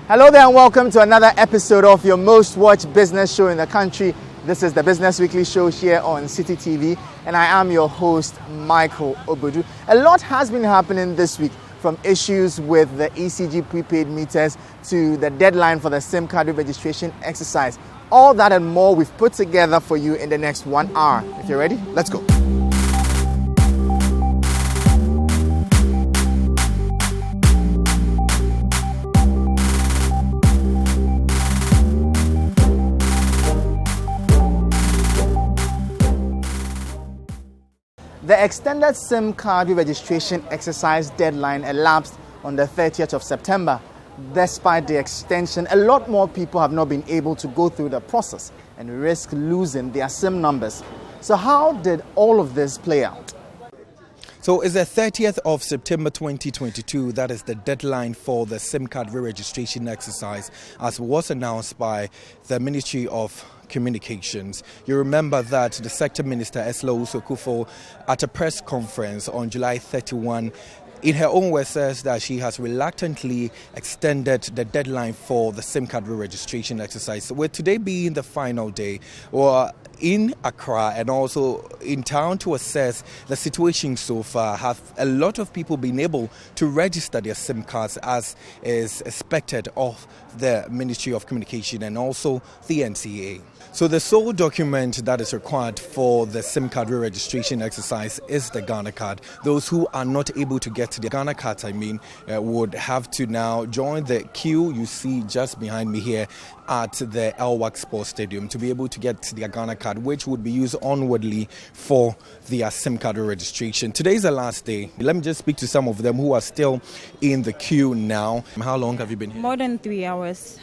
Hello there and welcome to another episode of your most watched business show in the country. This is the Business Weekly Show here on Citi TV and I am your host, Michael Obodu. A lot has been happening this week, from issues with the ECG prepaid meters to the deadline for the SIM card registration exercise. All that and more we've put together for you in the next 1 hour. If you're ready, let's go. The extended SIM card registration exercise deadline elapsed on the 30th of September. Despite the extension, a lot more people have not been able to go through the process and risk losing their SIM numbers. So how did all of this play out? So it's the 30th of September 2022. That is the deadline for the SIM card re-registration exercise, as was announced by the Ministry of Communications. You remember that the Sector Minister, Esla Usokufo, at a press conference on July 31, in her own words, says that she has reluctantly extended the deadline for the SIM card re-registration exercise. With today being the final day, or in Accra and also in town to assess the situation so far, have a lot of people been able to register their SIM cards as is expected of the Ministry of Communication and also the NCA. So the sole document that is required for the SIM card re-registration exercise is the Ghana card. Those who are not able to get to the Ghana cards, would have to now join the queue you see just behind me here at the Elwak Sports Stadium to be able to get the Ghana card, which would be used onwardly for their SIM card registration. Today is the last day. Let me just speak to some of them who are still in the queue now. How long have you been here? More than 3 hours.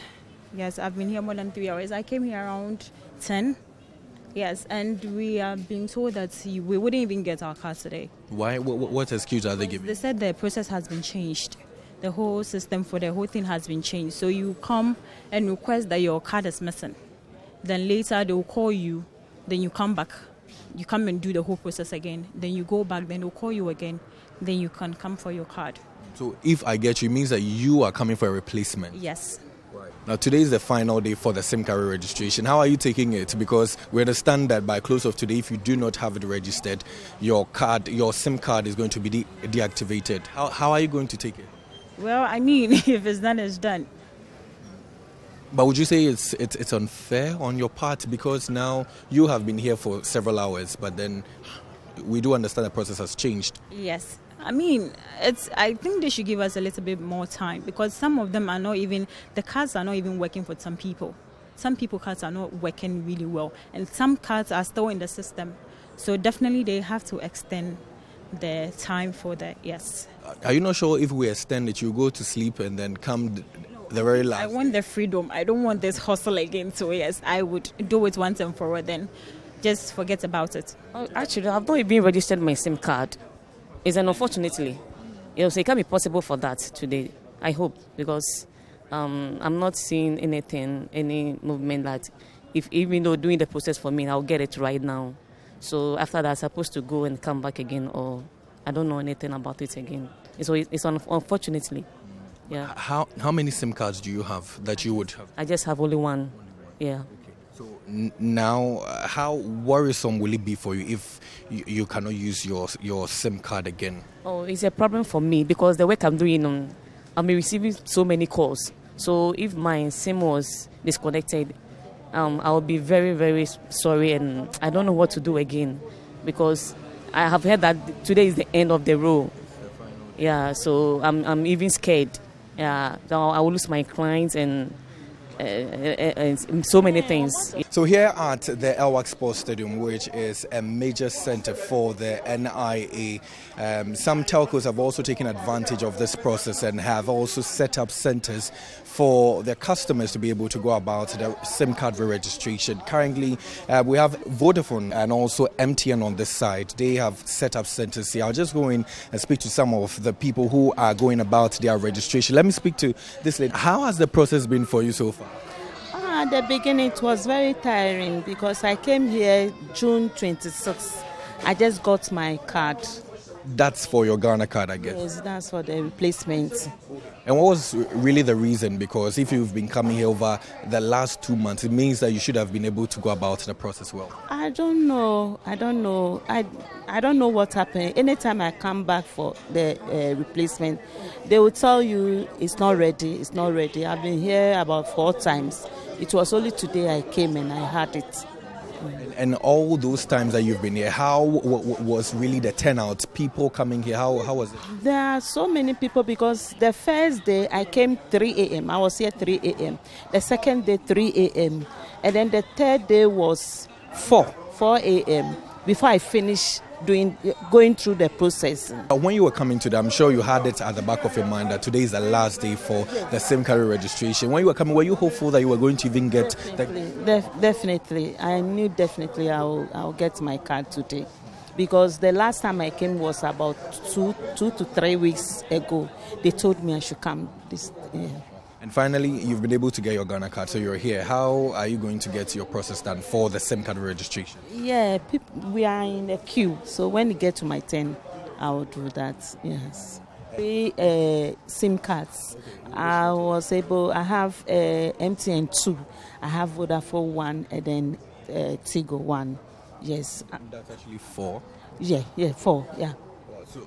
Yes, I've been here more than 3 hours. I came here around 10. Yes, and we are being told that we wouldn't even get our cards today. Why? What excuse are they giving? They said the process has been changed. The whole system for the whole thing has been changed. So you come and request that your card is missing. Then later they will call you. Then you come back. You come and do the whole process again. Then you go back. Then they'll call you again. Then you can come for your card. So if I get you, it means that you are coming for a replacement? Yes. Now, today is the final day for the SIM card registration. How are you taking it? Because we understand that by close of today, if you do not have it registered, your SIM card is going to be deactivated. How are you going to take it? Well, if it's done, it's done. But would you say it's unfair on your part? Because now you have been here for several hours, but then we do understand the process has changed. Yes. I think they should give us a little bit more time, because some of them are not even, the cards are not even working for some people. Some people cards are not working really well, and some cards are still in the system. So definitely they have to extend the time for that, yes. Are you not sure if we extend it, you go to sleep and then come the very last? I want the freedom. I don't want this hustle again. So yes, I would do it once and for all, then just forget about it. Actually, I've not even registered my SIM card. It's unfortunately. So it can be possible for that today, I hope, because I'm not seeing any movement that even though doing the process for me, I'll get it right now. So after that, I'm supposed to go and come back again, or I don't know anything about it again. So it's unfortunately, yeah. How many SIM cards do you have that you would have? I just have only one, yeah. So now, how worrisome will it be for you if you cannot use your SIM card again? Oh, it's a problem for me because the work I'm doing, I'm receiving so many calls. So if my SIM was disconnected, I'll be very, very sorry, and I don't know what to do again, because I have heard that today is the end of the road. Yeah, so I'm even scared. Yeah, I will lose my clients and so many things. So here at the Elwak Sports Stadium, which is a major center for the NIA, some telcos have also taken advantage of this process and have also set up centers for their customers to be able to go about the SIM card registration. Currently, we have Vodafone and also MTN on this side. They have set up centers here. I'll just go in and speak to some of the people who are going about their registration. Let me speak to this lady. How has the process been for you so far? At the beginning, it was very tiring because I came here June 26th. I just got my card. That's for your Ghana card, I guess. Yes, that's for the replacement. And what was really the reason? Because if you've been coming here over the last 2 months, it means that you should have been able to go about the process well. I don't know. I don't know what happened. Anytime I come back for the replacement, they will tell you it's not ready. It's not ready. I've been here about 4 times. It was only today I came and I had it. And all those times that you've been here, how was really the turnout? People coming here, how was it? There are so many people because the first day I came 3 a.m. I was here 3 a.m. The second day 3 a.m. And then the third day was 4 a.m. before I finished going through the process. When you were coming to that, I'm sure you had it at the back of your mind that today is the last day for the SIM card registration. When you were coming, were you hopeful that you were going to even get Definitely. I knew definitely I'll get my card today. Because the last time I came was about 2 to 3 weeks ago. They told me I should come this year. And finally, you've been able to get your Ghana card, so you're here. How are you going to get your process done for the SIM card registration? Yeah, we are in a queue. So when it gets to my turn, I will do that, yes. 3 SIM cards. I have MTN 2, I have Vodafone 1, and then Tigo 1. Yes. That's actually 4? Yeah, 4, yeah.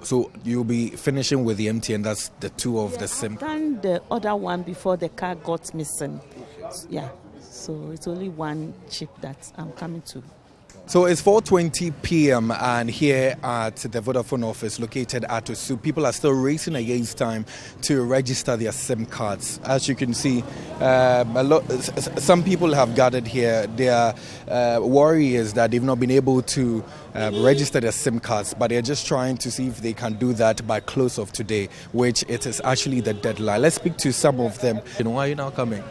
So you'll be finishing with the MTN, that's the 2 of the SIM. I've done the other one before the car got missing. Yeah, so it's only one chip that I'm coming to. So it's 4:20 p.m. and here at the Vodafone office located at Osu, people are still racing against time to register their SIM cards. As you can see, some people have gathered here. Their worry is that they've not been able to register their SIM cards, but they're just trying to see if they can do that by close of today, which it is actually the deadline. Let's speak to some of them. Why are you now coming?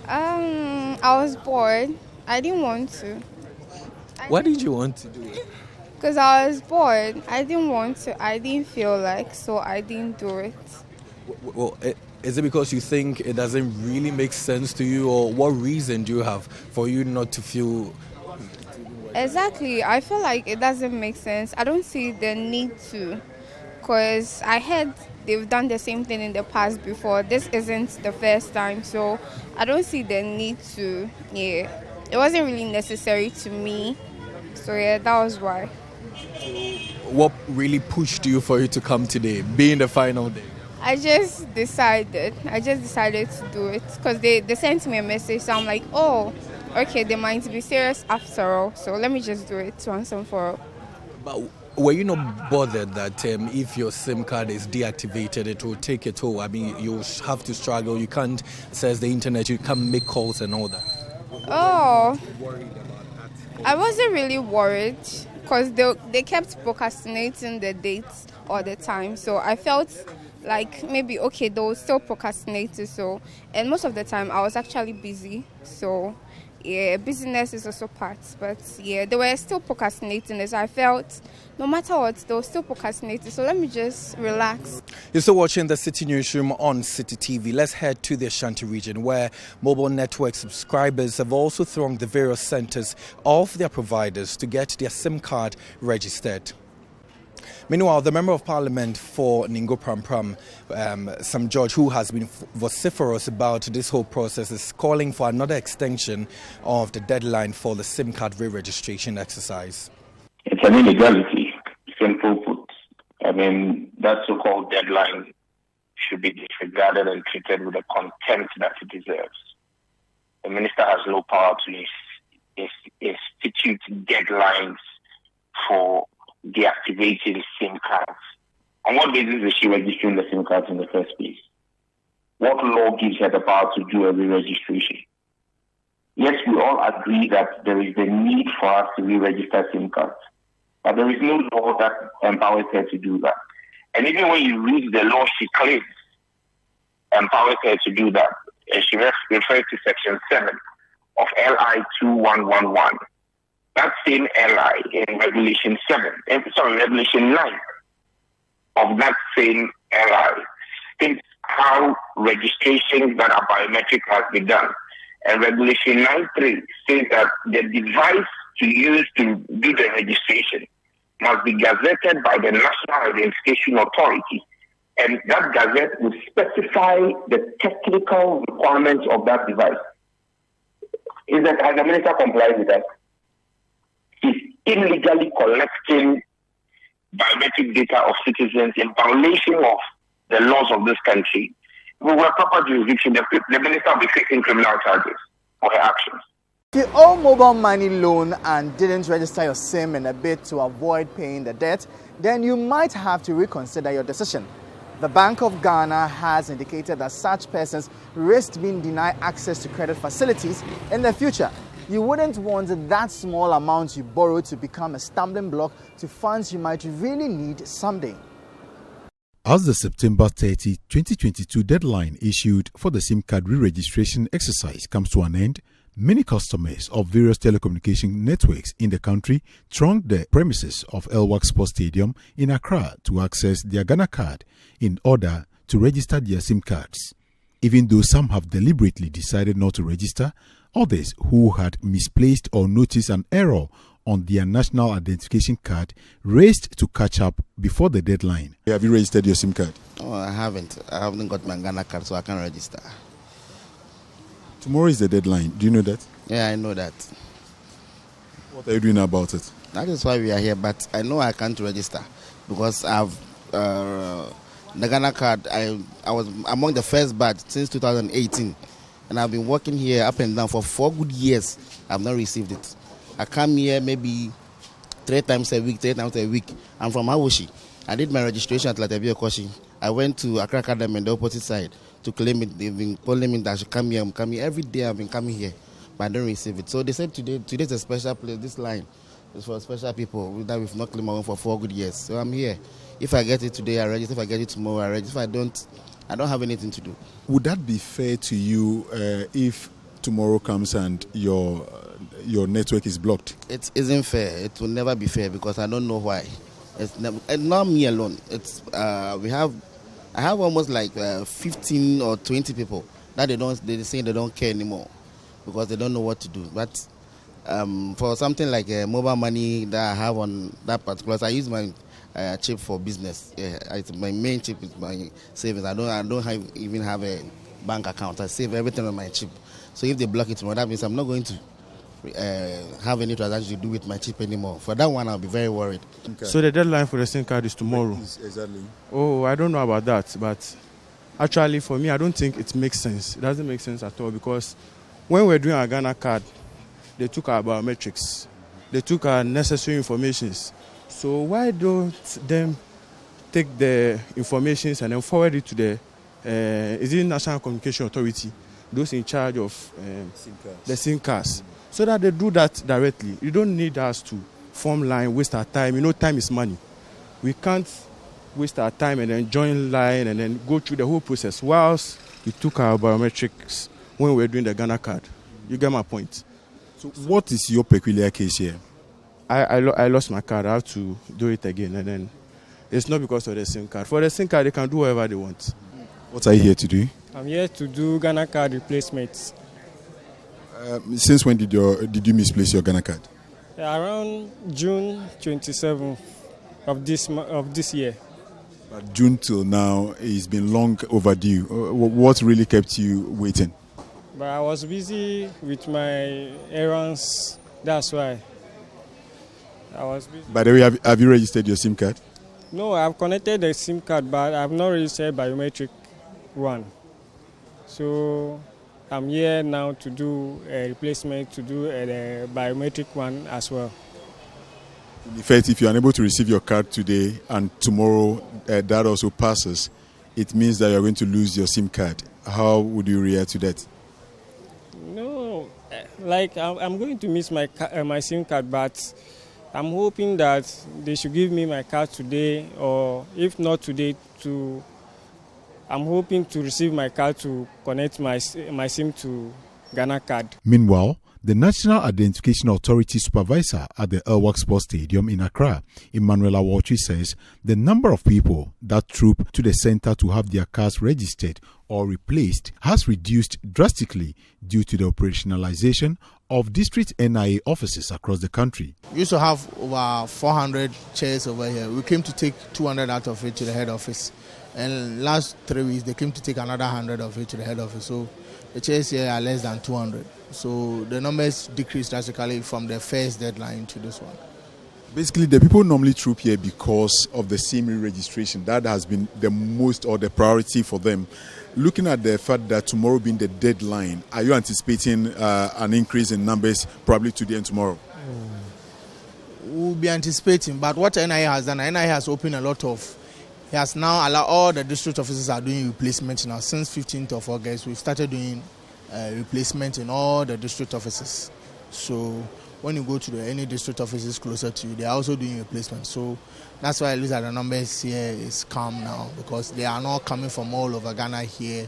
I was bored. I didn't want to. Why did you want to do it? Because I was bored. I didn't want to. I didn't feel like, so I didn't do it. Well, is it because you think it doesn't really make sense to you, or what reason do you have for you not to feel? Exactly. I feel like it doesn't make sense. I don't see the need to, because I heard they've done the same thing in the past before. This isn't the first time, so I don't see the need to. Yeah, it wasn't really necessary to me. So yeah, that was why. What really pushed you for you to come today, being the final day? I just decided to do it because they sent me a message. So I'm like, oh, okay, they might be serious after all. So let me just do it once and for all. But were you not bothered that if your SIM card is deactivated, it will take a toll? I mean, you have to struggle. You can't access the internet. You can't make calls and all that. Oh, I wasn't really worried because they kept procrastinating the dates all the time. So I felt like maybe, okay, they will still procrastinate. So, and most of the time I was actually busy. So, yeah, business is also part. But yeah, they were still procrastinating. So I felt no matter what, they were still procrastinating. So let me just relax. You're still watching the Citi Newsroom on Citi TV. Let's head to the Ashanti region where mobile network subscribers have also thronged the various centres of their providers to get their SIM card registered. Meanwhile, the Member of Parliament for Ningo Prampram, Sam George, who has been vociferous about this whole process, is calling for another extension of the deadline for the SIM card re-registration exercise. It's an illegality, simple put. I mean, that so-called deadline should be disregarded and treated with the contempt that it deserves. The minister has no power to institute deadlines for deactivating SIM cards. On what basis is she registering the SIM cards in the first place? What law gives her the power to do a re-registration? Yes, we all agree that there is the need for us to re-register SIM cards, but there is no law that empowers her to do that. And even when you read the law she claims empowers her to do that, she refers to Section 7 of LI 2111. That same LI in Regulation 9 of that same LI states how registrations that are biometric must be done. And Regulation 9.3 says that the device to use to do the registration must be gazetted by the National Identification Authority. And that gazette will specify the technical requirements of that device. Has the minister complied with that? He's illegally collecting biometric data of citizens in violation of the laws of this country. If we were proper jurisdiction, the minister will be facing criminal charges for her actions. If you owe mobile money loan and didn't register your SIM in a bid to avoid paying the debt, then you might have to reconsider your decision. The Bank of Ghana has indicated that such persons risk being denied access to credit facilities in the future. You wouldn't want that small amount you borrow to become a stumbling block to funds you might really need someday. As the September 30, 2022 deadline issued for the SIM card re-registration exercise comes to an end, many customers of various telecommunication networks in the country thronged the premises of Elwak Sports Stadium in Accra to access their Ghana card in order to register their SIM cards. Even though some have deliberately decided not to register, others who had misplaced or noticed an error on their national identification card raced to catch up before the deadline. Have you registered your SIM card? Oh, I haven't. I haven't got my Ghana card, so I can't register. Tomorrow is the deadline. Do you know that? Yeah, I know that. What are you doing about it? That is why we are here, but I know I can't register because I've the Ghana card. I was among the first batch since 2018, and I've been working here up and down for 4 good years. I've not received it. I come here maybe 3 times a week. I'm from Awoshi. I did my registration at Latavia Koshi. I went to Accra Academy on the opposite side to claim it. They've been calling me that I should come here. I'm coming every day. I've been coming here, but I don't receive it. So they said today's a special place. This line is for special people that we've not claimed my own for 4 good years. So I'm here. If I get it today, I register. If I get it tomorrow, I register. If I don't have anything to do. Would that be fair to you if tomorrow comes and your network is blocked? It isn't fair. It will never be fair because I don't know why. It's never, and not me alone. It's I have almost like 15 or 20 people that they say they don't care anymore because they don't know what to do. But for something like mobile money that I have on that particular, I use my chip for business. My main chip is my savings. I don't even have a bank account. I save everything on my chip. So if they block it tomorrow, that means I'm not going to have any transaction to do with my chip anymore. For that one, I'll be very worried. Okay. So the deadline for the SIM card is tomorrow. Exactly. Oh, I don't know about that, but actually for me, I don't think it makes sense. It doesn't make sense at all because when we're doing our Ghana card, they took our biometrics, they took our necessary informations. So why don't them take the informations and then forward it to the National Communication Authority, those in charge of the SIM cards, so that they do that directly. You don't need us to form line, waste our time. You know, time is money. We can't waste our time and then join line and then go through the whole process whilst we took our biometrics when we were doing the Ghana card. You get my point. So what is your peculiar case here? I lost my card. I have to do it again. And then it's not because of the SIM card. For the SIM card, they can do whatever they want. What are you here to do? I'm here to do Ghana card replacements. Since when did you misplace your Ghana card? Around June 27th of this year. But June till now, it's been long overdue. What really kept you waiting? But I was busy with my errands. That's why I was busy. By the way, have you registered your SIM card? No, I've connected the SIM card, but I've not registered biometric one. So I'm here now to do a replacement, to do a biometric one as well. In fact, if you're unable to receive your card today and tomorrow that also passes, it means that you're going to lose your SIM card. How would you react to that? No, like I'm going to miss my SIM card, but I'm hoping that they should give me my card today, or if not today, I'm hoping to receive my card to connect my SIM to Ghana card. Meanwhile, The National Identification Authority supervisor at the Elwak Sports Stadium in Accra, Emmanuel Awotri, says the number of people that troop to the center to have their cars registered or replaced has reduced drastically due to the operationalization of district NIA offices across the country. We used to have over 400 chairs over here. We came to take 200 out of it to the head office. And last 3 weeks, they came to take another 100 of it to the head office. So the chairs here are less than 200. So the numbers decreased drastically from the first deadline to this one. Basically, the people normally troop here because of the SIM registration. That has been the most or the priority for them. Looking at the fact that tomorrow being the deadline, are you anticipating an increase in numbers probably today and tomorrow? We'll be anticipating, but what NIA has done, NIA has opened a lot of. He has now allowed all the district officers are doing replacement now. Since 15th of August, we've started doing replacement in all the district offices. So when you go to any district offices closer to you, they are also doing replacement. So that's why I look at the numbers here is calm now, because they are not coming from all over Ghana here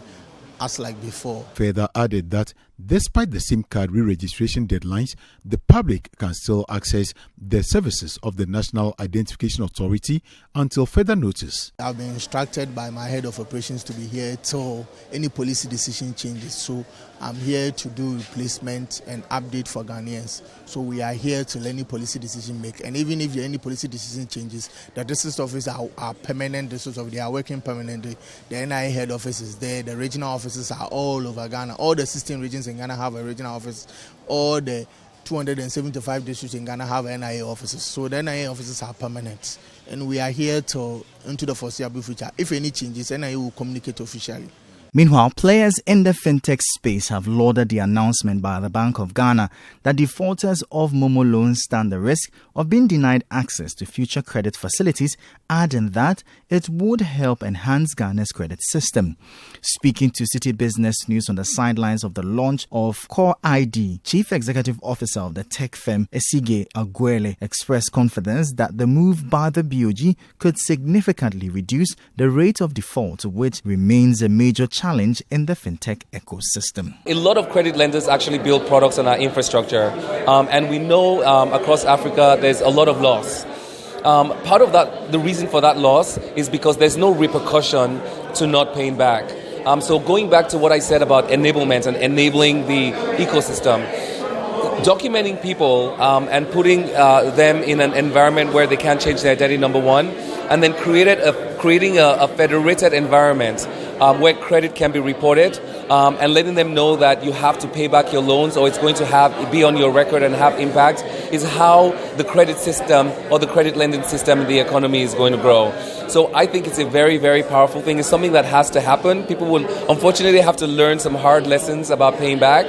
as like before. Further added that despite the SIM card re-registration deadlines, the public can still access the services of the National Identification Authority until further notice. I've been instructed by my head of operations to be here till any policy decision changes. So I'm here to do replacement and update for Ghanaians. So we are here till any policy decision make. And even if any policy decision changes, the district offices are permanent district offices. They are working permanently. The NIA head office is there. The regional offices are all over Ghana. All the 16 regions in Ghana have a regional office. All the 275 districts in Ghana have NIA offices. So the NIA offices are permanent. And we are here into the foreseeable future. If any changes, NIA will communicate officially. Meanwhile, players in the fintech space have lauded the announcement by the Bank of Ghana that defaulters of Momo loans stand the risk of being denied access to future credit facilities, adding that it would help enhance Ghana's credit system. Speaking to Citi Business News on the sidelines of the launch of Core ID, Chief Executive Officer of the tech firm Esige Aguele expressed confidence that the move by the BOG could significantly reduce the rate of default, which remains a major challenge in the fintech ecosystem. A lot of credit lenders actually build products on our infrastructure, and we know across Africa there's a lot of loss. Part of that, the reason for that loss is because there's no repercussion to not paying back. So going back to what I said about enablement and enabling the ecosystem, documenting people and putting them in an environment where they can't change their identity, number one, and then creating a federated environment where credit can be reported, and letting them know that you have to pay back your loans or it's going to be on your record and have impact, is how the credit system or the credit lending system in the economy is going to grow. So I think it's a very, very powerful thing. It's something that has to happen. People will unfortunately have to learn some hard lessons about paying back,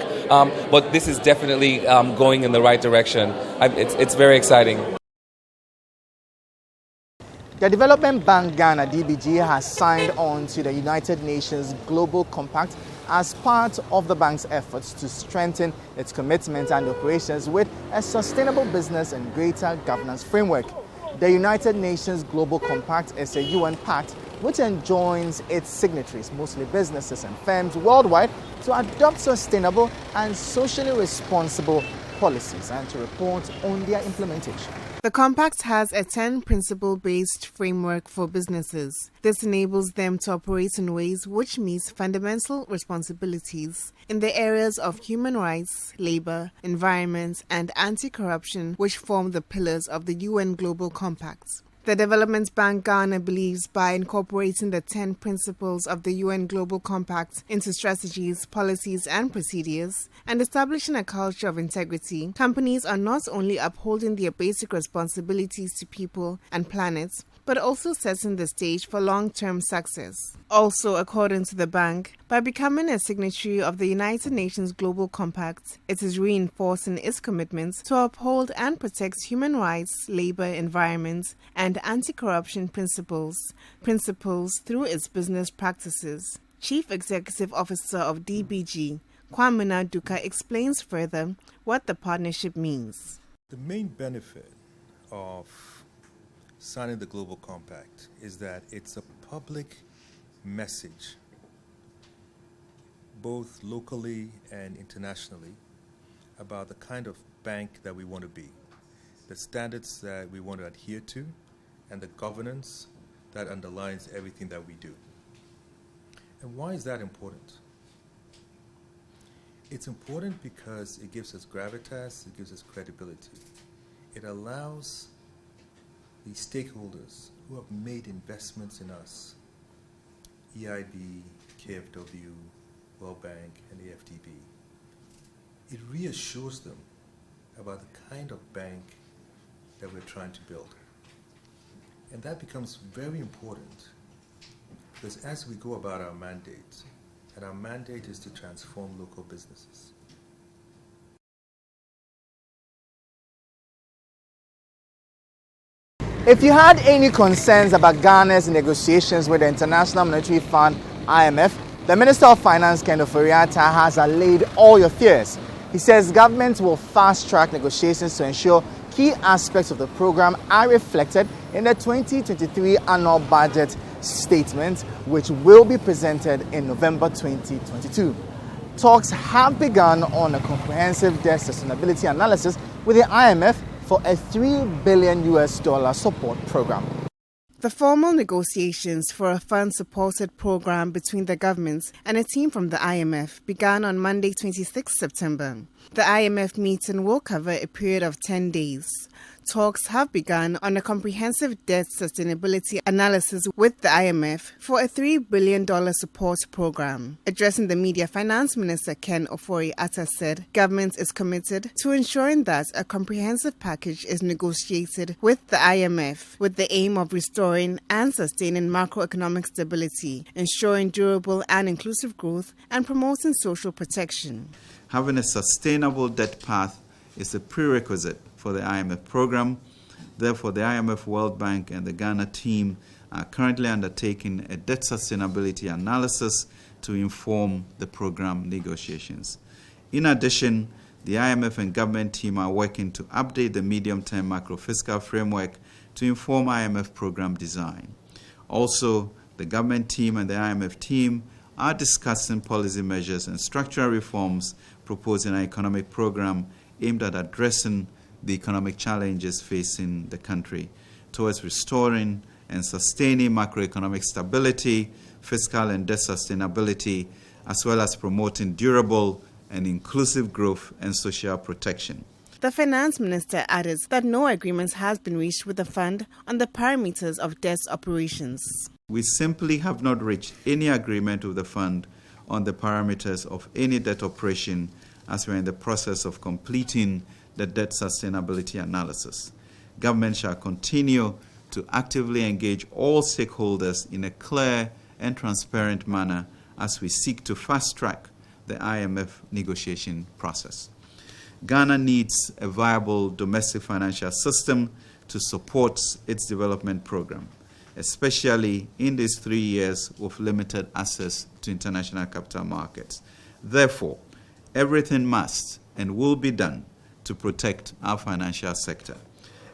but this is definitely going in the right direction. It's very exciting. The Development Bank Ghana, DBG, has signed on to the United Nations Global Compact as part of the bank's efforts to strengthen its commitment and operations with a sustainable business and greater governance framework. The United Nations Global Compact is a UN pact which enjoins its signatories, mostly businesses and firms worldwide, to adopt sustainable and socially responsible policies and to report on their implementation. The compact has a 10-principle-based framework for businesses. This enables them to operate in ways which meet fundamental responsibilities in the areas of human rights, labor, environment, and anti-corruption, which form the pillars of the UN Global Compact. The Development Bank Ghana believes by incorporating the 10 principles of the UN Global Compact into strategies, policies, and procedures, and establishing a culture of integrity, companies are not only upholding their basic responsibilities to people and planet, but also setting the stage for long-term success. Also, according to the bank, by becoming a signatory of the United Nations Global Compact, it is reinforcing its commitment to uphold and protect human rights, labor, environment, and anti-corruption principles through its business practices. Chief Executive Officer of DBG, Kwamina Duka, explains further what the partnership means. The main benefit of signing the Global Compact is that it's a public message, both locally and internationally, about the kind of bank that we want to be, the standards that we want to adhere to, and the governance that underlines everything that we do. And why is that important? It's important because it gives us gravitas, it gives us credibility. It allows the stakeholders who have made investments in us, EIB, KFW, World Bank, and the FDB, it reassures them about the kind of bank that we're trying to build. And that becomes very important because as we go about our mandate, and our mandate is to transform local businesses. If you had any concerns about Ghana's negotiations with the International Monetary Fund, IMF, the Minister of Finance, Ken Ofori-Atta, has allayed all your fears. He says government will fast-track negotiations to ensure key aspects of the program are reflected in the 2023 annual budget statement, which will be presented in November 2022. Talks have begun on a comprehensive debt sustainability analysis with the IMF for a $3 billion support program. The formal negotiations for a fund-supported program between the government and a team from the IMF began on Monday, 26 September. The IMF meeting will cover a period of 10 days. Talks have begun on a comprehensive debt sustainability analysis with the IMF for a $3 billion support program. Addressing the media, Finance Minister Ken Ofori-Atta said government is committed to ensuring that a comprehensive package is negotiated with the IMF with the aim of restoring and sustaining macroeconomic stability, ensuring durable and inclusive growth, and promoting social protection. Having a sustainable debt path is a prerequisite for the IMF program. Therefore, the IMF, World Bank, and the Ghana team are currently undertaking a debt sustainability analysis to inform the program negotiations. In addition, the IMF and government team are working to update the medium-term macro-fiscal framework to inform IMF program design. Also, the government team and the IMF team are discussing policy measures and structural reforms proposed in an economic program aimed at addressing the economic challenges facing the country towards restoring and sustaining macroeconomic stability, fiscal and debt sustainability, as well as promoting durable and inclusive growth and social protection. The Finance Minister added that no agreement has been reached with the fund on the parameters of debt operations. We simply have not reached any agreement with the fund on the parameters of any debt operation as we are in the process of completing the debt sustainability analysis. Government shall continue to actively engage all stakeholders in a clear and transparent manner as we seek to fast-track the IMF negotiation process. Ghana needs a viable domestic financial system to support its development program, especially in these 3 years with limited access to international capital markets. Therefore, everything must and will be done to protect our financial sector.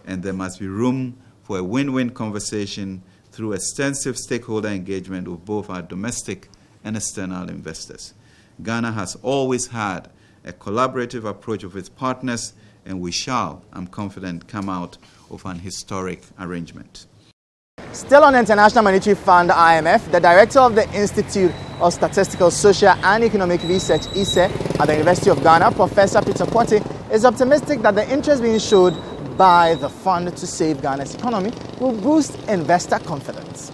And there must be room for a win-win conversation through extensive stakeholder engagement with both our domestic and external investors. Ghana has always had a collaborative approach with its partners, and we shall, I'm confident, come out of an historic arrangement. Still on the International Monetary Fund, IMF, the director of the Institute of Statistical, Social and Economic Research, ISE, at the University of Ghana, Professor Peter Porte, is optimistic that the interest being showed by the fund to save Ghana's economy will boost investor confidence.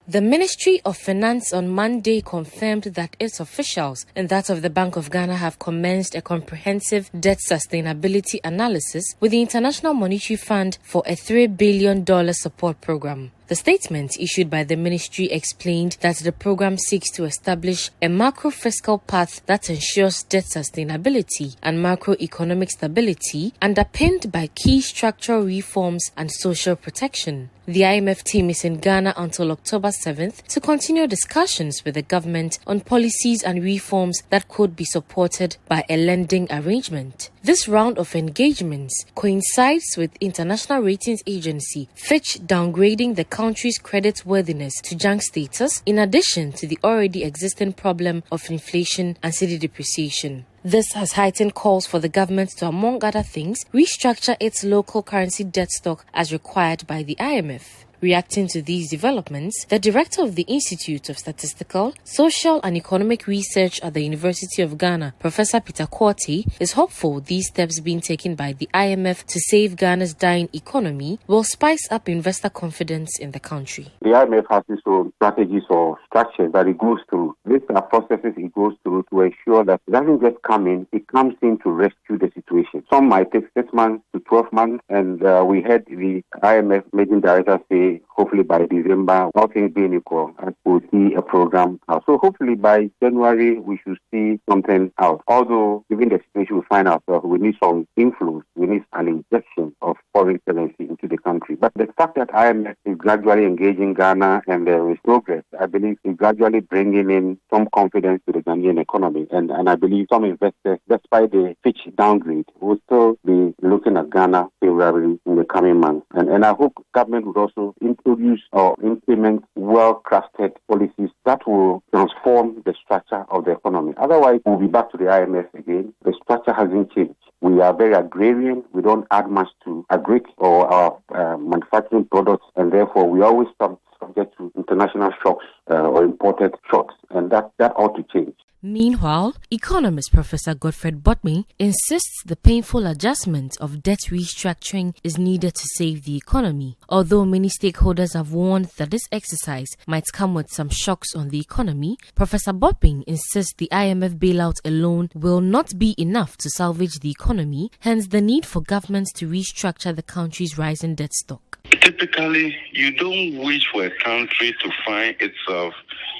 The Ministry of Finance on Monday confirmed that its officials and that of the Bank of Ghana have commenced a comprehensive debt sustainability analysis with the International Monetary Fund for a $3 billion support program. The statement issued by the ministry explained that the program seeks to establish a macro-fiscal path that ensures debt sustainability and macroeconomic stability, underpinned by key structural reforms and social protection. The IMF team is in Ghana until October 7th to continue discussions with the government on policies and reforms that could be supported by a lending arrangement. This round of engagements coincides with international ratings agency Fitch downgrading the country's creditworthiness to junk status, in addition to the already existing problem of inflation and cedi depreciation. This has heightened calls for the government to, among other things, restructure its local currency debt stock as required by the IMF. Reacting to these developments, the director of the Institute of Statistical, Social and Economic Research at the University of Ghana, Professor Peter Quarty, is hopeful these steps being taken by the IMF to save Ghana's dying economy will spice up investor confidence in the country. The IMF has its own strategies or structures that it goes through. These are processes it goes through to ensure that it doesn't just come in, it comes in to rescue the situation. Some might take 6 months to 12 months, and we heard the IMF managing director say, hopefully by December, all things being equal, we'll see a program out. So hopefully by January, we should see something out. Although, given the situation we find ourselves, we need some influence, we need an injection of foreign currency into the country. But the fact that IMF is gradually engaging Ghana and there is progress, I believe is gradually bringing in some confidence to the Ghanaian economy. And I believe some investors, despite the Fitch downgrade, will still be looking at Ghana favorably in the coming months. And I hope government would also introduce or implement well-crafted policies that will transform the structure of the economy. Otherwise, we'll be back to the IMF again. The structure hasn't changed. We are very agrarian. We don't add much to agric or our manufacturing products, and therefore we always subject to international shocks or imported shocks, and that ought to change. Meanwhile, economist Professor Godfred Botmy insists the painful adjustment of debt restructuring is needed to save the economy. Although many stakeholders have warned that this exercise might come with some shocks on the economy, Professor Botmy insists the IMF bailout alone will not be enough to salvage the economy, hence the need for governments to restructure the country's rising debt stock. Typically, you don't wish for a country to find itself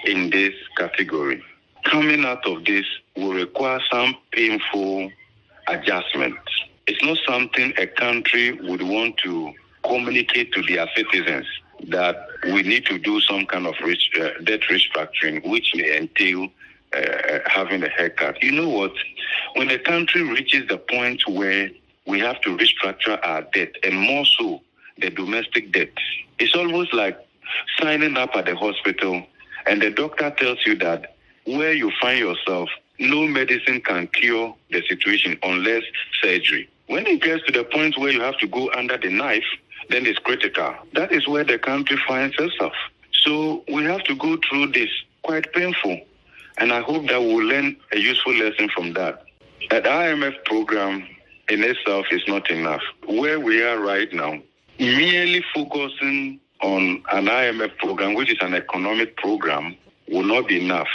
in this category. Coming out of this will require some painful adjustment. It's not something a country would want to communicate to their citizens, that we need to do some kind of debt restructuring, which may entail having a haircut. You know what? When a country reaches the point where we have to restructure our debt, and more so the domestic debt, it's almost like signing up at the hospital and the doctor tells you that where you find yourself, no medicine can cure the situation unless surgery. When it gets to the point where you have to go under the knife, then it's critical. That is where the country finds itself. So we have to go through this, quite painful. And I hope that we'll learn a useful lesson from that. That IMF program in itself is not enough. Where we are right now, merely focusing on an IMF program, which is an economic program, will not be enough.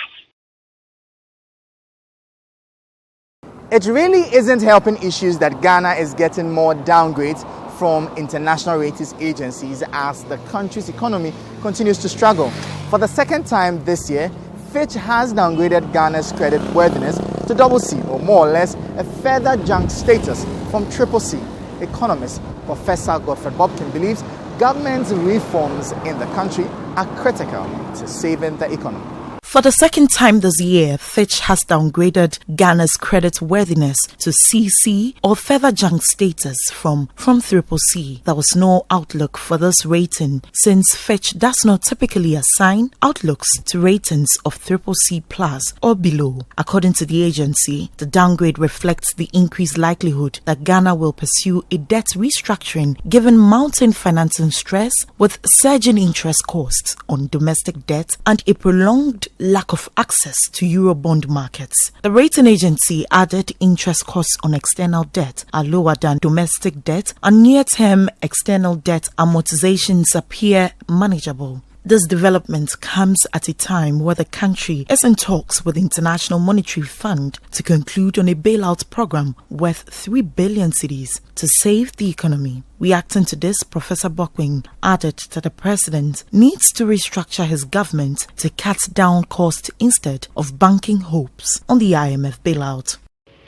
It really isn't helping issues that Ghana is getting more downgrades from international ratings agencies as the country's economy continues to struggle. For the second time this year, Fitch has downgraded Ghana's credit worthiness to CC, or more or less a further junk status from CCC. Economist Professor Godfred Botmy believes government's reforms in the country are critical to saving the economy. For the second time this year, Fitch has downgraded Ghana's credit worthiness to CC, or further junk status from CCC. There was no outlook for this rating since Fitch does not typically assign outlooks to ratings of CCC plus or below. According to the agency, the downgrade reflects the increased likelihood that Ghana will pursue a debt restructuring given mounting financing stress with surging interest costs on domestic debt and a prolonged lack of access to Eurobond markets. The rating agency added interest costs on external debt are lower than domestic debt and near-term external debt amortizations appear manageable. This development comes at a time where the country is in talks with the International Monetary Fund to conclude on a bailout program worth 3 billion cedis to save the economy. Reacting to this, Professor Botmy added that the president needs to restructure his government to cut down costs instead of banking hopes on the IMF bailout.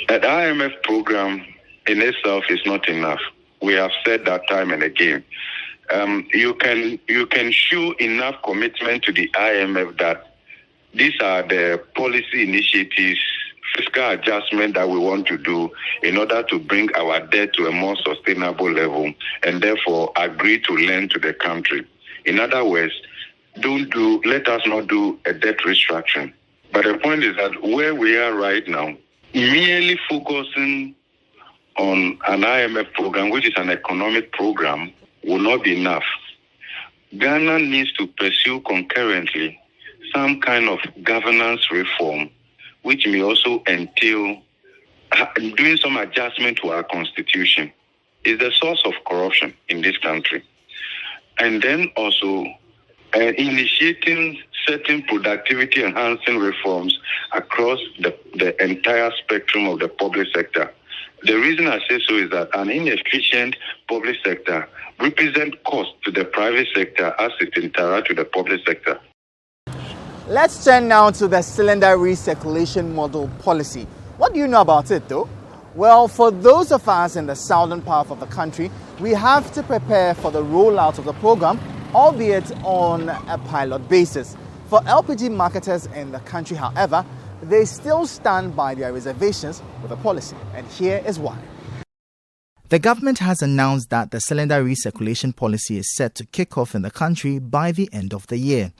The IMF program in itself is not enough. We have said that time and again. You can show enough commitment to the IMF that these are the policy initiatives, fiscal adjustment that we want to do in order to bring our debt to a more sustainable level and therefore agree to lend to the country. In other words, let us not do a debt restructuring. But the point is that where we are right now, merely focusing on an IMF program, which is an economic program, will not be enough. Ghana needs to pursue concurrently some kind of governance reform, which may also entail doing some adjustment to our constitution. Is the source of corruption in this country. And then also initiating certain productivity enhancing reforms across the entire spectrum of the public sector. The reason I say so is that an inefficient public sector represents cost to the private sector as it interacts with the public sector. Let's turn now to the cylinder recirculation model policy. What do you know about it though? Well, for those of us in the southern part of the country, we have to prepare for the rollout of the program, albeit on a pilot basis. For LPG marketers in the country, however, they still stand by their reservations with the policy, and here is why. The government has announced that the cylinder recirculation policy is set to kick off in the country by the end of the year.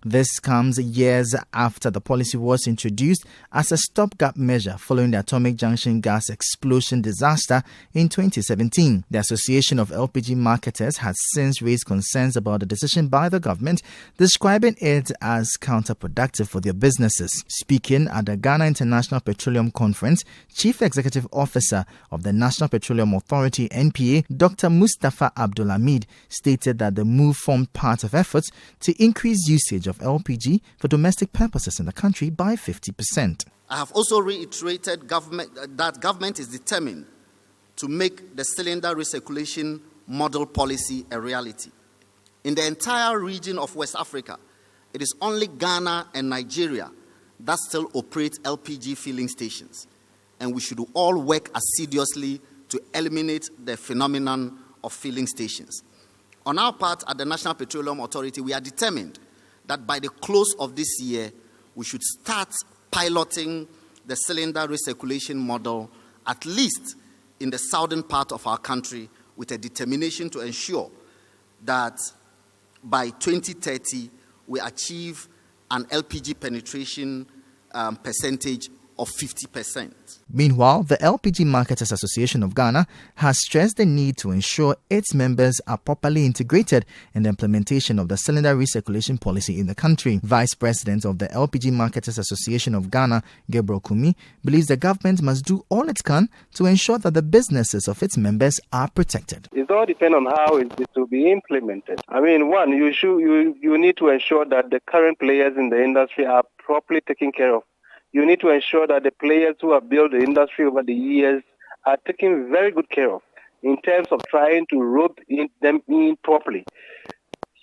This comes years after the policy was introduced as a stopgap measure following the atomic junction gas explosion disaster in 2017. The Association of LPG Marketers has since raised concerns about the decision by the government, describing it as counterproductive for their businesses. Speaking at the Ghana International Petroleum Conference, Chief Executive Officer of the National Petroleum Authority (NPA), Dr. Mustafa Abdulhamid, stated that the move formed part of efforts to increase usage of LPG for domestic purposes in the country by 50%. I have also reiterated that government is determined to make the cylinder recirculation model policy a reality. In the entire region of West Africa, it is only Ghana and Nigeria that still operate LPG filling stations, and we should all work assiduously to eliminate the phenomenon of filling stations. On our part at the National Petroleum Authority, we are determined that by the close of this year, we should start piloting the cylinder recirculation model, at least in the southern part of our country, with a determination to ensure that by 2030, we achieve an LPG penetration percentage of 50%. Meanwhile, the LPG Marketers Association of Ghana has stressed the need to ensure its members are properly integrated in the implementation of the cylinder recirculation policy in the country. Vice President of the LPG Marketers Association of Ghana, Gabriel Kumi, believes the government must do all it can to ensure that the businesses of its members are protected. It all depends on how it is to be implemented. I mean, one, you need to ensure that the current players in the industry are properly taken care of. You need to ensure that the players who have built the industry over the years are taken very good care of in terms of trying to rope them in properly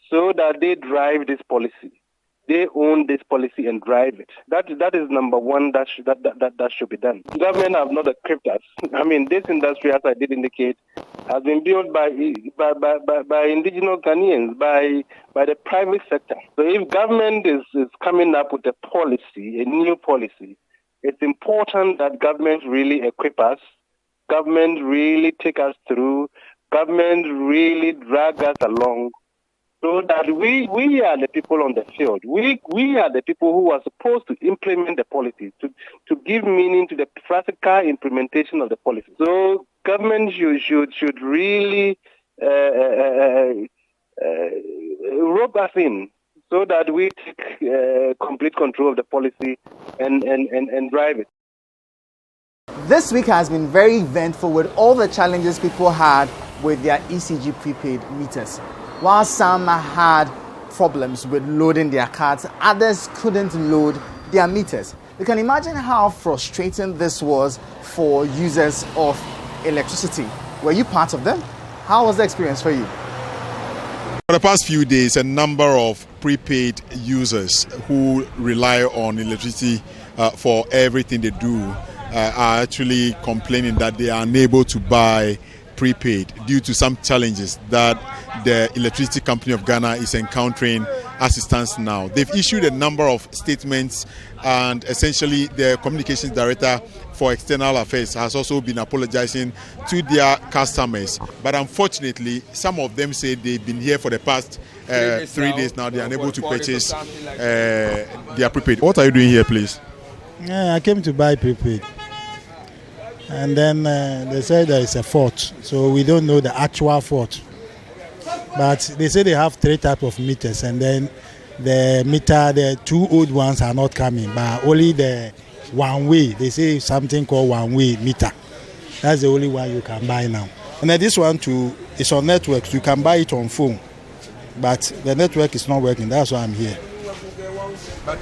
so that they drive this policy. They own this policy and drive it. That is number one that should be done. The government have not equipped us. I mean, this industry, as I did indicate, has been built by indigenous Ghanaians, by the private sector. So if government is coming up with a policy, a new policy, it's important that government really equip us, government really take us through, government really drag us along, so that we are the people on the field. We are the people who are supposed to implement the policy, to give meaning to the practical implementation of the policy. So government should really rope us in so that we take complete control of the policy and drive it. This week has been very eventful with all the challenges people had with their ECG prepaid meters. While some had problems with loading their cards, others couldn't load their meters. You can imagine how frustrating this was for users of electricity. Were you part of them? How was the experience for you? For the past few days, a number of prepaid users who rely on electricity for everything they do are actually complaining that they are unable to buy prepaid due to some challenges that the Electricity Company of Ghana is encountering as it stands now. They've issued a number of statements, and essentially the communications director for external affairs has also been apologizing to their customers. But unfortunately, some of them say they've been here for the past 3 days now. They are unable to purchase their prepaid. What are you doing here, please? I came to buy prepaid. And then they say there is a fault, so we don't know the actual fault. But they say they have 3 types of meters, and then the 2 old ones are not coming, but only the one-way. They say something called one-way meter. That's the only one you can buy now. And then this one too is on network. You can buy it on phone, but the network is not working. That's why I'm here.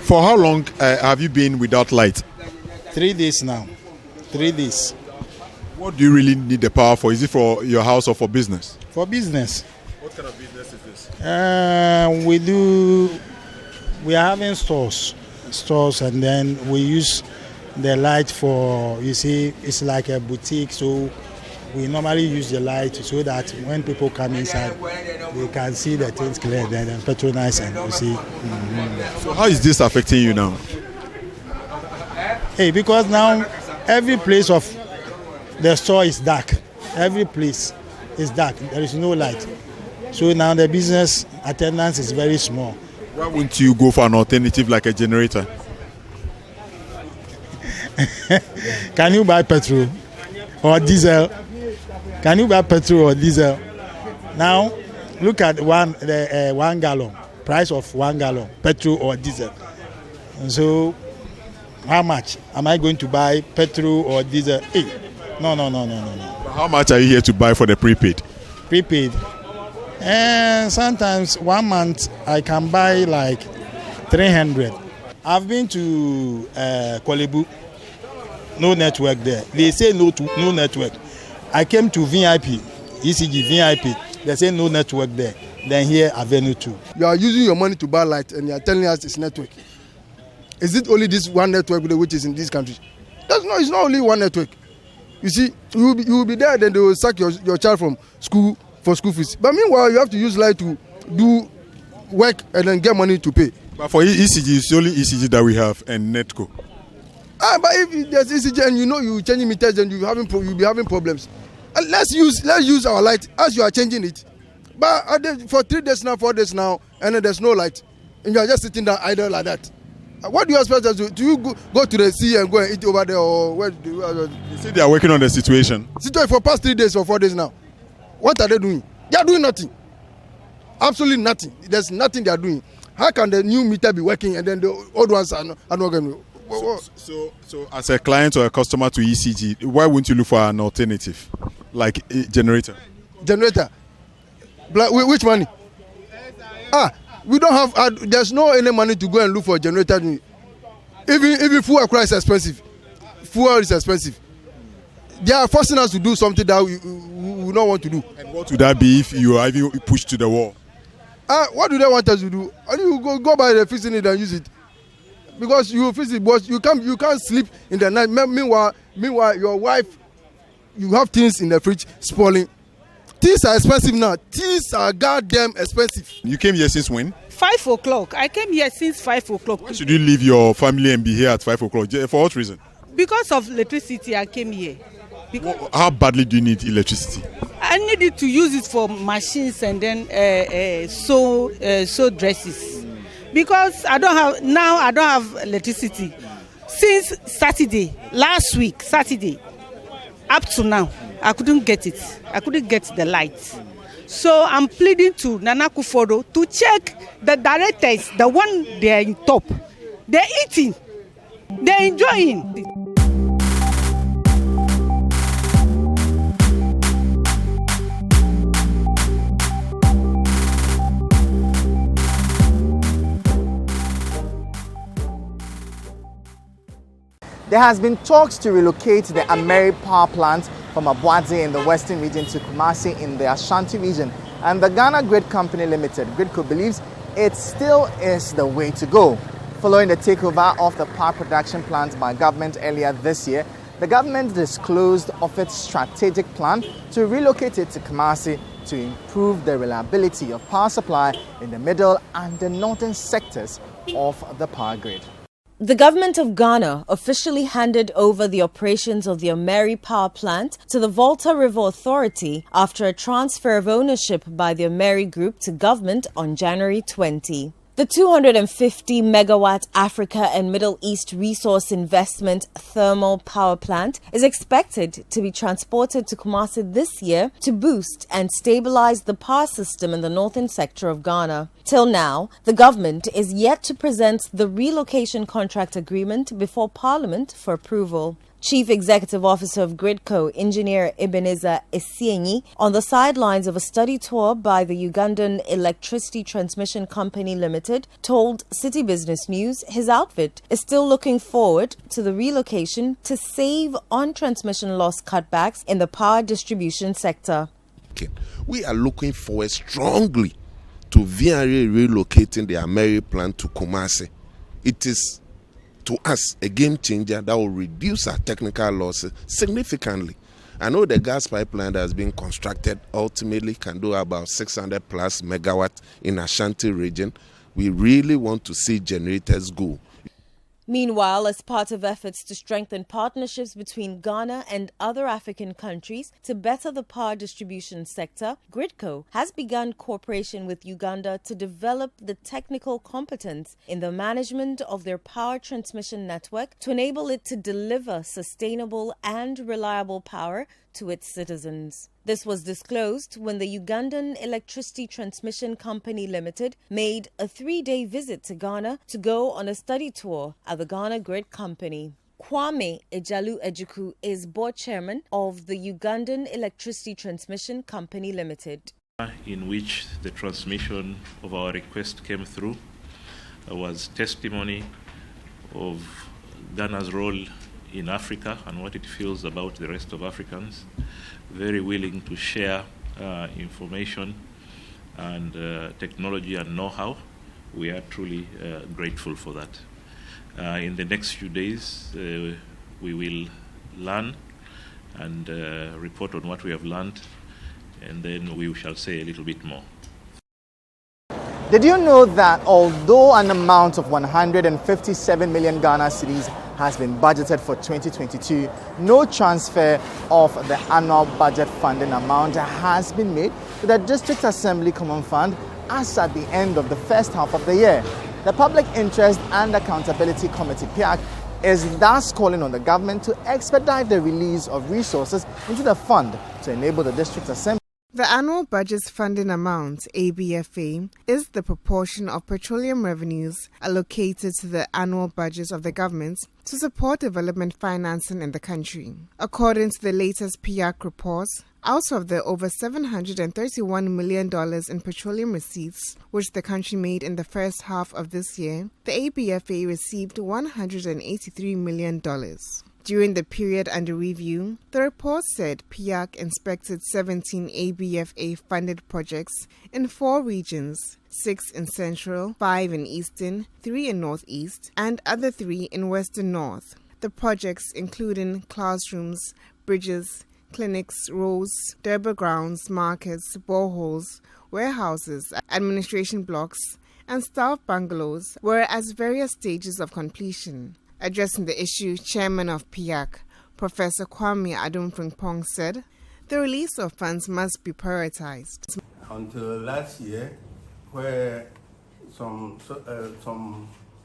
For how long have you been without light? 3 days now. 3 days. What do you really need the power for? Is it for your house or for business? For business. What kind of business is this? We are having stores, and then we use the light for, you see, it's like a boutique, so we normally use the light so that when people come inside, they can see the things clear, then patronize and you see. So how is this affecting you now? Hey, because now every place of the store is dark. Every place is dark. There is no light. So now the business attendance is very small. Why wouldn't you go for an alternative like a generator? Can you buy petrol or diesel? Can you buy petrol or diesel? Now, look at 1 gallon, price of 1 gallon, petrol or diesel. And so, how much am I going to buy petrol or diesel? Hey, no. How much are you here to buy for the prepaid? Prepaid. And sometimes 1 month I can buy like 300. I've been to Kolebu, no network there. They say no network. I came to ECG VIP. They say no network there. Then here Avenue 2. You are using your money to buy light and you are telling us it's network. Is it only this one network which is in this country? It's not only one network. You see, you will be there, then they will sack your child from school for school fees. But meanwhile, you have to use light to do work and then get money to pay. But for ECG, it's only ECG that we have and Netco. But if there's ECG and you changing meters, then you'll be having problems. And let's use our light as you are changing it. But for 3 days now, 4 days now, and then there's no light, and you are just sitting there idle like that. What do you expect us to do? Do you go to the sea and go and eat over there, or where? They say they are working on the situation. For past 3 days or 4 days now. What are they doing? They are doing nothing. Absolutely nothing. There's nothing they are doing. How can the new meter be working and then the old ones are not going to? So as a client or a customer to ECG, why wouldn't you look for an alternative, like a generator? Generator? Which money? We don't have. There's no any money to go and look for a generator. Even fuel is expensive. Fuel is expensive. They are forcing us to do something that we don't want to do. And what would that be if you are even pushed to the wall? What do they want us to do? You go by the fixing it and use it, because you fix it, but you can't sleep in the night. Meanwhile, your wife, you have things in the fridge spoiling. Things are expensive now. Things are goddamn expensive. You came here since when? 5 o'clock. I came here since 5 o'clock. Why should you leave your family and be here at 5 o'clock? For what reason? Because of electricity, I came here. How badly do you need electricity? I needed to use it for machines and then sew dresses. Because I don't have electricity. Since last week, Saturday, up to now, I couldn't get it. I couldn't get the light. So I'm pleading to Nana Akufo-Addo to check the directors, the one they are in top. They're eating. They're enjoying. There has been talks to relocate the Ameri power plant from Abuadze in the western region to Kumasi in the Ashanti region. And the Ghana Grid Company Limited, Gridco, believes it still is the way to go. Following the takeover of the power production plant by government earlier this year, the government disclosed of its strategic plan to relocate it to Kumasi to improve the reliability of power supply in the middle and the northern sectors of the power grid. The government of Ghana officially handed over the operations of the Ameri power plant to the Volta River Authority after a transfer of ownership by the Ameri Group to government on January 20. The 250 megawatt Africa and Middle East Resource Investment Thermal Power Plant is expected to be transported to Kumasi this year to boost and stabilize the power system in the northern sector of Ghana. Till now, the government is yet to present the relocation contract agreement before Parliament for approval. Chief Executive Officer of Gridco, Engineer Ebenezer Esienyi, on the sidelines of a study tour by the Ugandan Electricity Transmission Company Limited, told Citi Business News his outfit is still looking forward to the relocation to save on transmission loss cutbacks in the power distribution sector. We are looking forward strongly to VRA relocating the Ameri plant to Kumasi. It is, to us, a game changer that will reduce our technical losses significantly. I know the gas pipeline that has been constructed ultimately can do about 600 plus megawatt in Ashanti region. We really want to see generators go. Meanwhile, as part of efforts to strengthen partnerships between Ghana and other African countries to better the power distribution sector, Gridco has begun cooperation with Uganda to develop the technical competence in the management of their power transmission network to enable it to deliver sustainable and reliable power to its citizens. This was disclosed when the Ugandan Electricity Transmission Company Limited made a 3-day visit to Ghana to go on a study tour at the Ghana Grid Company. Kwame Ejalu Ejuku is board chairman of the Ugandan Electricity Transmission Company Limited. In which the transmission of our request came through was testimony of Ghana's role in Africa and what it feels about the rest of Africans, very willing to share information and technology and know-how. We are truly grateful for that. In the next few days, we will learn and report on what we have learned, and then we shall say a little bit more. Did you know that although an amount of 157 million Ghana cedis has been budgeted for 2022, no transfer of the annual budget funding amount has been made to the District Assembly Common Fund as at the end of the first half of the year. The Public Interest and Accountability Committee, PIAC, is thus calling on the government to expedite the release of resources into the fund to enable the District Assembly. The annual budget's funding amount, ABFA, is the proportion of petroleum revenues allocated to the annual budgets of the government to support development financing in the country. According to the latest PIAC reports, out of the over $731 million in petroleum receipts which the country made in the first half of this year, the ABFA received $183 million. During the period under review, the report said PIAC inspected 17 ABFA-funded projects in 4 regions, 6 in Central, 5 in Eastern, 3 in Northeast, and other 3 in Western North. The projects including classrooms, bridges, clinics, roads, durbar grounds, markets, boreholes, warehouses, administration blocks, and staff bungalows were at various stages of completion. Addressing the issue, Chairman of PIAC, Professor Kwame Adom-Frimpong, said the release of funds must be prioritized. Until last year, where some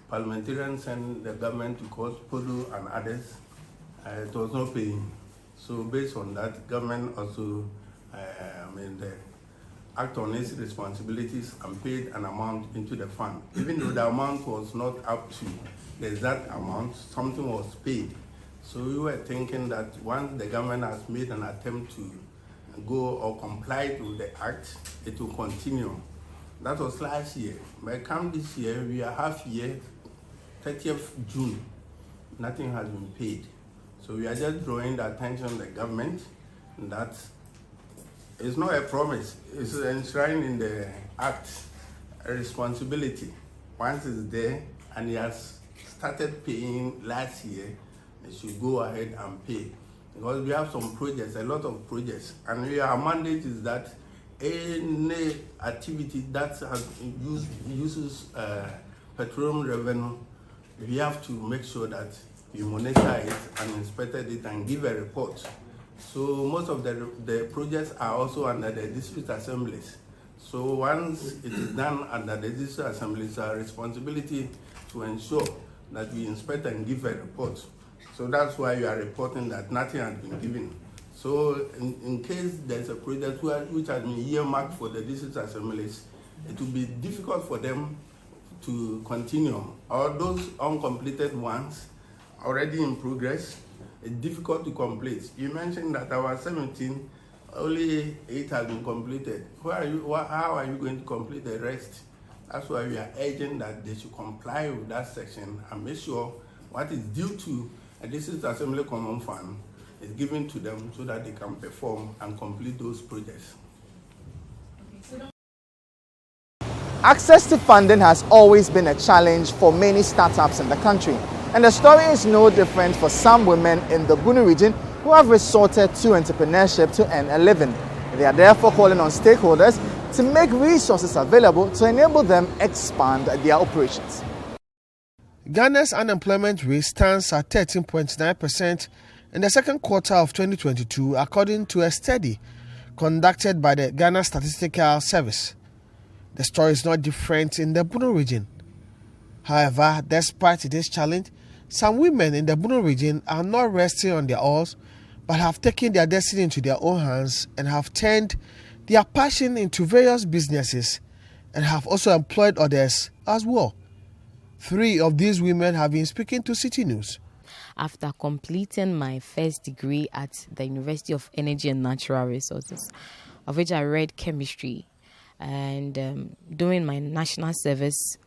parliamentarians and the government to court, Podu and others, it was not paying. So based on that, government also act on its responsibilities and paid an amount into the fund. Even though the amount was not up to the exact amount, something was paid. So we were thinking that once the government has made an attempt to go or comply with the act, it will continue. That was last year. By come this year, we are half year, 30th June, nothing has been paid. So we are just drawing the attention of the government that it's not a promise, it's enshrined in the act, a responsibility. Once it's there and he has started paying last year, he should go ahead and pay. Because we have some projects, a lot of projects, and our mandate is that any activity that uses petroleum revenue, we have to make sure that we monitor it and inspected it and give a report. So most of the projects are also under the district assemblies. So once it is done under the District Assembly, it's our responsibility to ensure that we inspect and give a report. So that's why you are reporting that nothing has been given. So in case there's a project which has been earmarked for the District Assemblies, it will be difficult for them to continue. Or those uncompleted ones already in progress, it's difficult to complete. You mentioned that our 17, only 8 have been completed. How are you going to complete the rest? That's why we are urging that they should comply with that section and make sure what is due to a District Assembly Common Fund is given to them so that they can perform and complete those projects. Access to funding has always been a challenge for many startups in the country, and the story is no different for some women in the Bunu region who have resorted to entrepreneurship to earn a living. They are therefore calling on stakeholders to make resources available to enable them expand their operations. Ghana's unemployment rate stands at 13.9% in the second quarter of 2022, according to a study conducted by the Ghana Statistical Service. The story is not different in the Bunu region. However, despite this challenge, some women in the Bunu region are not resting on their oars, but have taken their destiny into their own hands and have turned their passion into various businesses and have also employed others as well. 3 of these women have been speaking to Citi News. After completing my first degree at the University of Energy and Natural Resources, of which I read chemistry, and doing my national service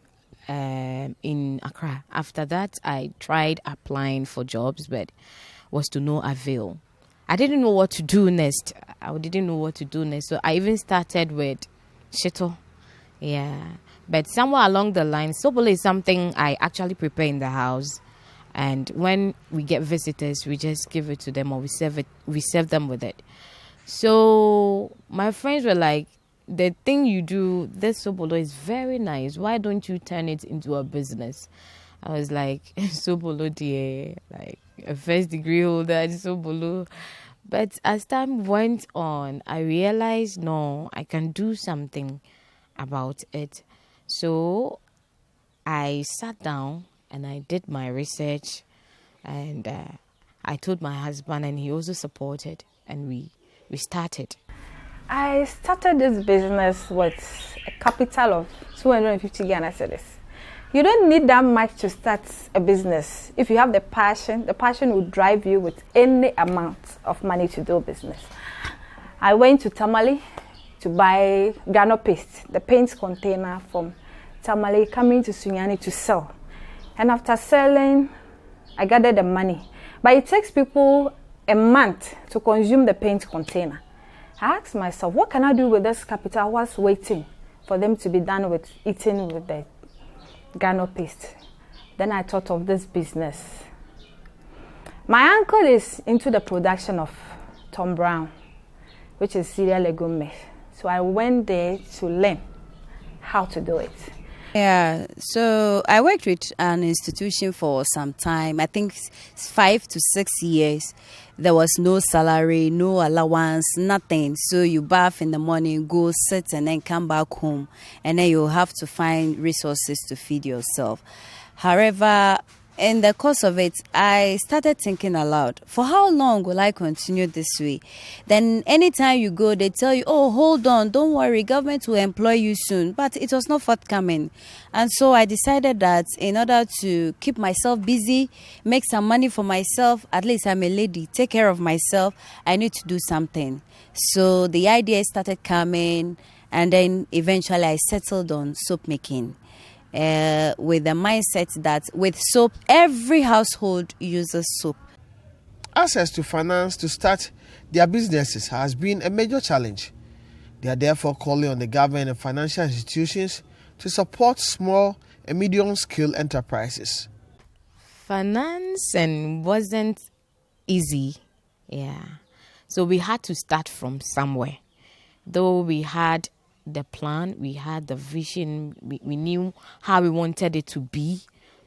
in Accra. After that, I tried applying for jobs, but was to no avail. I didn't know what to do next. So I even started with Shito. Yeah. But somewhere along the line, Sobolo is something I actually prepare in the house. And when we get visitors, we just give it to them or we serve them with it. So my friends were like, the thing you do, this Sobolo is very nice. Why don't you turn it into a business? I was like, Sobolo, dear, like a first degree holder, Sobolo. But as time went on, I realized, no, I can do something about it. So I sat down and I did my research, and I told my husband, and he also supported, and we started. I started this business with a capital of 250 Ghana cedis. You don't need that much to start a business. If you have the passion will drive you with any amount of money to do business. I went to Tamale to buy Ghana paste, the paint container from Tamale, coming to Sunyani to sell. And after selling, I gathered the money. But it takes people a month to consume the paint container. I asked myself, what can I do with this capital? I was waiting for them to be done with eating with the Ghana paste. Then I thought of this business. My uncle is into the production of Tom Brown, which is cereal legume. So I went there to learn how to do it. Yeah, so I worked with an institution for some time, I think 5 to 6 years. There was no salary, no allowance, nothing. So you bath in the morning, go sit and then come back home. And then you have to find resources to feed yourself. However, in the course of it, I started thinking aloud, for how long will I continue this way? Then anytime you go, they tell you, oh, hold on, don't worry, government will employ you soon. But it was not forthcoming. And so I decided that in order to keep myself busy, make some money for myself, at least I'm a lady, take care of myself, I need to do something. So the idea started coming, and then eventually I settled on soap making. With the mindset that with soap, every household uses soap. Access to finance to start their businesses has been a major challenge. They are therefore calling on the government and financial institutions to support small and medium-scale enterprises. Financing wasn't easy, yeah. So we had to start from somewhere. Though we had the plan, we had the vision, we knew how we wanted it to be,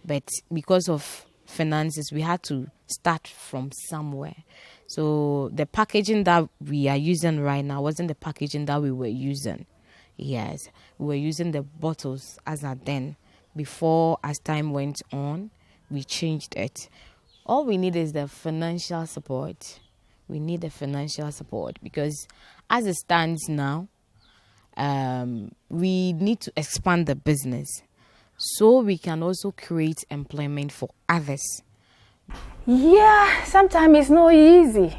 but because of finances, we had to start from somewhere. So the packaging that we are using right now wasn't the packaging that we were using. Yes, we were using the bottles as at then. Before, as time went on, we changed it. All we need is the financial support. We need the financial support because as it stands now, we need to expand the business so we can also create employment for others. Yeah, sometimes it's not easy.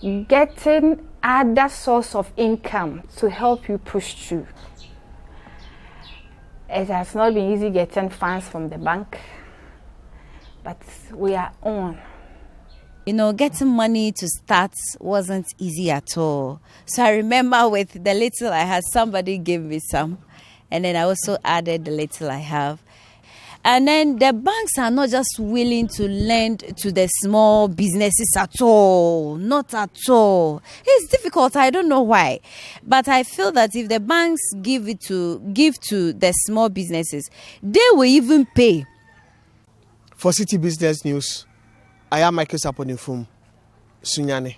Getting other source of income to help you push through. It has not been easy getting funds from the bank, but we are on. You know, getting money to start wasn't easy at all. So I remember with the little I had, somebody gave me some, and then I also added the little I have. And then the banks are not just willing to lend to the small businesses at all. Not at all. It's difficult. I don't know why. But I feel that if the banks give to the small businesses, they will even pay. For Citi Business News, I am Michael Saponifum, Sunyane.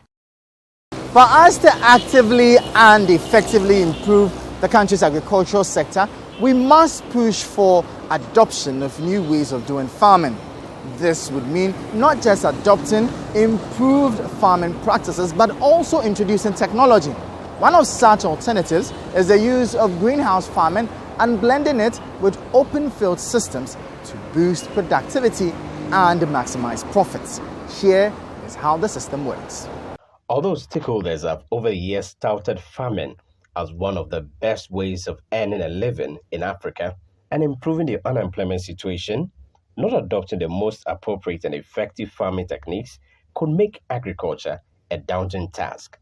For us to actively and effectively improve the country's agricultural sector, we must push for adoption of new ways of doing farming. This would mean not just adopting improved farming practices, but also introducing technology. One of such alternatives is the use of greenhouse farming and blending it with open field systems to boost productivity and maximize profits. Here is how the system works. Although stakeholders have over the years touted farming as one of the best ways of earning a living in Africa and improving the unemployment situation, not adopting the most appropriate and effective farming techniques could make agriculture a daunting task.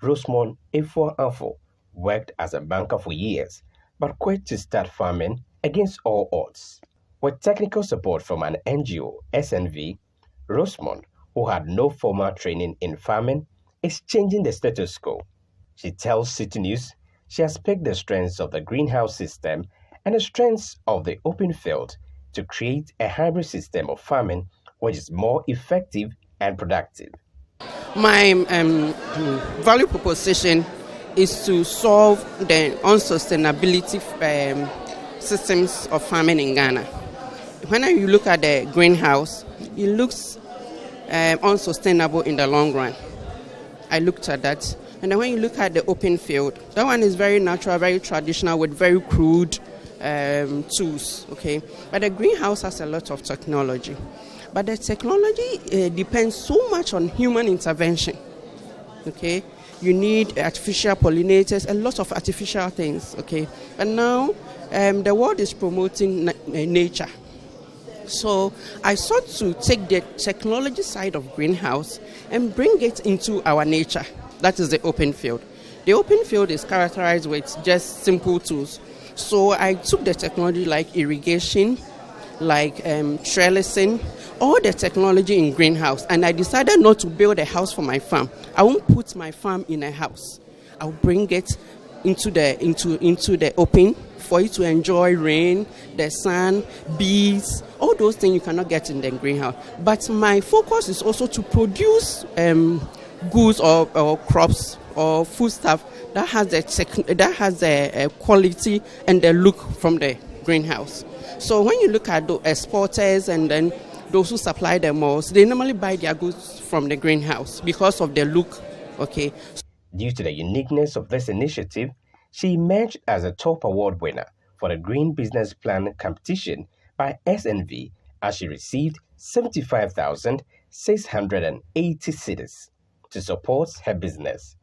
Rosemond Efo worked as a banker for years, but quit to start farming against all odds. With technical support from an NGO, SNV, Rosemond, who had no formal training in farming, is changing the status quo. She tells Citi News she has picked the strengths of the greenhouse system and the strengths of the open field to create a hybrid system of farming which is more effective and productive. My value proposition is to solve the unsustainability systems of farming in Ghana. When you look at the greenhouse, it looks unsustainable in the long run. I looked at that. And then when you look at the open field, that one is very natural, very traditional with very crude tools, okay? But the greenhouse has a lot of technology. But the technology depends so much on human intervention, okay? You need artificial pollinators, a lot of artificial things, okay? But now the world is promoting nature. So I sought to take the technology side of greenhouse and bring it into our nature. That is the open field. The open field is characterized with just simple tools. So I took the technology like irrigation, like trellising, all the technology in greenhouse, and I decided not to build a house for my farm. I won't put my farm in a house. I'll bring it into the open for you to enjoy rain, the sun, bees, all those things you cannot get in the greenhouse. But my focus is also to produce goods or crops or foodstuff that has the quality and the look from the greenhouse. So when you look at the exporters and then those who supply the malls, they normally buy their goods from the greenhouse because of the look, okay. Due to the uniqueness of this initiative, she emerged as a top award winner for the Green Business Plan competition by SNV as she received 75,680 cedis to support her business.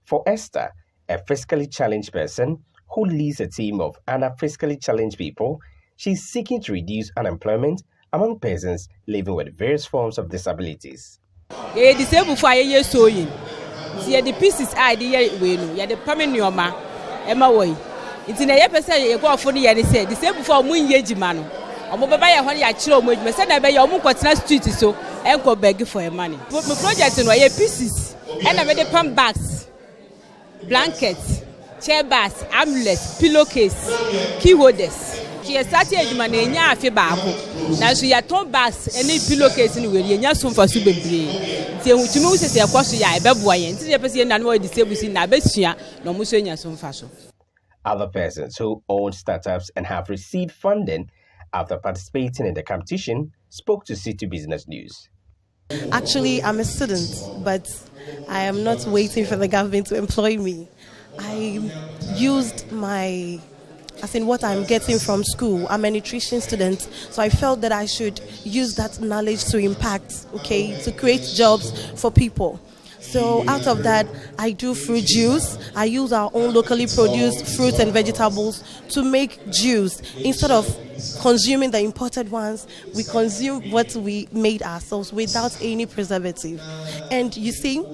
For Esther, a fiscally challenged person who leads a team of other fiscally challenged people, she's seeking to reduce unemployment among persons living with various forms of disabilities. Disabled for a sewing. See the pieces I did the permanent Emma way. It's in a episode you go for the say disabled for moon yejimano. I'm over by a honey at Chilo, but said I by your Mukotna street so and go beg for your money. Put my project in wire pieces and I made the pump bags, blankets, chair bars, amulets, pillowcase, key holders. ye start edwuma na enya afi baako na so ya ton bags ene pillowcase ni weri enya so mfa so bebre ti ehutumi wo sese ekoso ya ebeboa ye nti ye pese na no disable si na besua na mo so enya so mfa so. Other persons who own startups and have received funding after participating in the competition spoke to Citi Business News. Actually, I'm a student, but I am not waiting for the government to employ me. I used what I'm getting from school. I'm a nutrition student, so I felt that I should use that knowledge to impact, to create jobs for people. So out of that, I do fruit juice. I use our own locally produced fruits and vegetables to make juice. Instead of consuming the imported ones, we consume what we made ourselves without any preservative. And you see,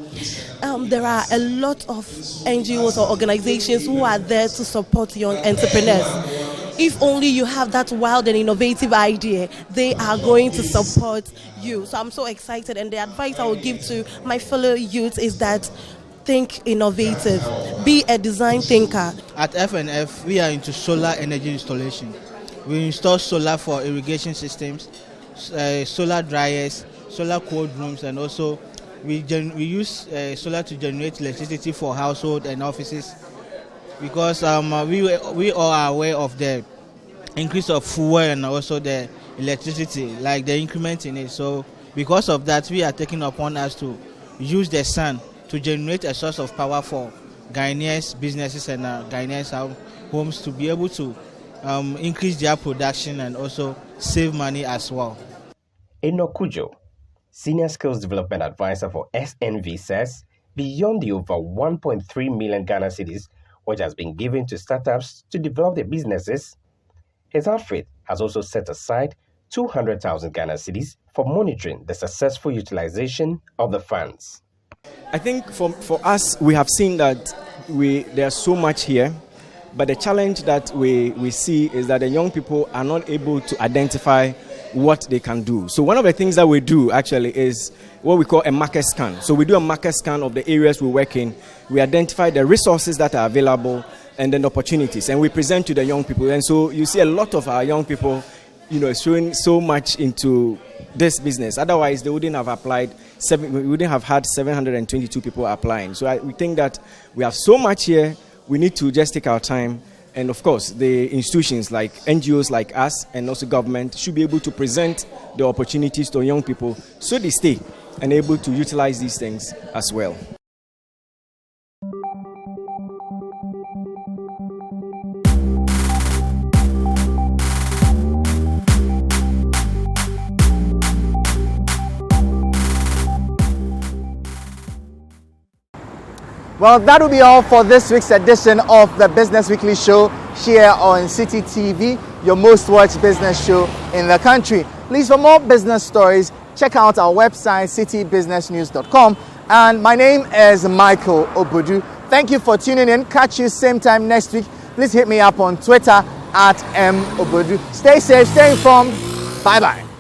there are a lot of NGOs or organizations who are there to support young entrepreneurs. If only you have that wild and innovative idea, they are going to support you. So I'm so excited, and the advice I will give to my fellow youth is that think innovative, be a design thinker. At FNF, we are into solar energy installation. We install solar for irrigation systems, solar dryers, solar cold rooms, and also we use solar to generate electricity for household and offices. Because we all are aware of the increase of fuel and also the electricity, like the increment in it. So because of that, we are taking upon us to use the sun to generate a source of power for Ghanaians businesses and Ghanaians homes to be able to increase their production and also save money as well. Enokujo, Senior Skills Development Advisor for SNV, says beyond the over 1.3 million Ghana cedis which has been given to startups to develop their businesses, his outfit has also set aside 200,000 Ghana cedis for monitoring the successful utilization of the funds. I think for us, we have seen that there's so much here, but the challenge that we see is that the young people are not able to identify what they can do. So one of the things that we do actually is what we call a market scan. So we do a market scan of the areas we work in. We identify the resources that are available and then the opportunities, and we present to the young people. And so you see a lot of our young people, showing so much into this business. Otherwise, they wouldn't have applied. We wouldn't have had 722 people applying. So we think that we have so much here. We need to just take our time. And of course, the institutions like NGOs like us and also government should be able to present the opportunities to young people so they stay and able to utilize these things as well. Well, that will be all for this week's edition of the Business Weekly Show here on Citi TV, your most watched business show in the country. Please, for more business stories, check out our website, citibusinessnews.com. And my name is Michael Obudu. Thank you for tuning in. Catch you same time next week. Please hit me up on Twitter @mobudu. Stay safe, stay informed. Bye-bye.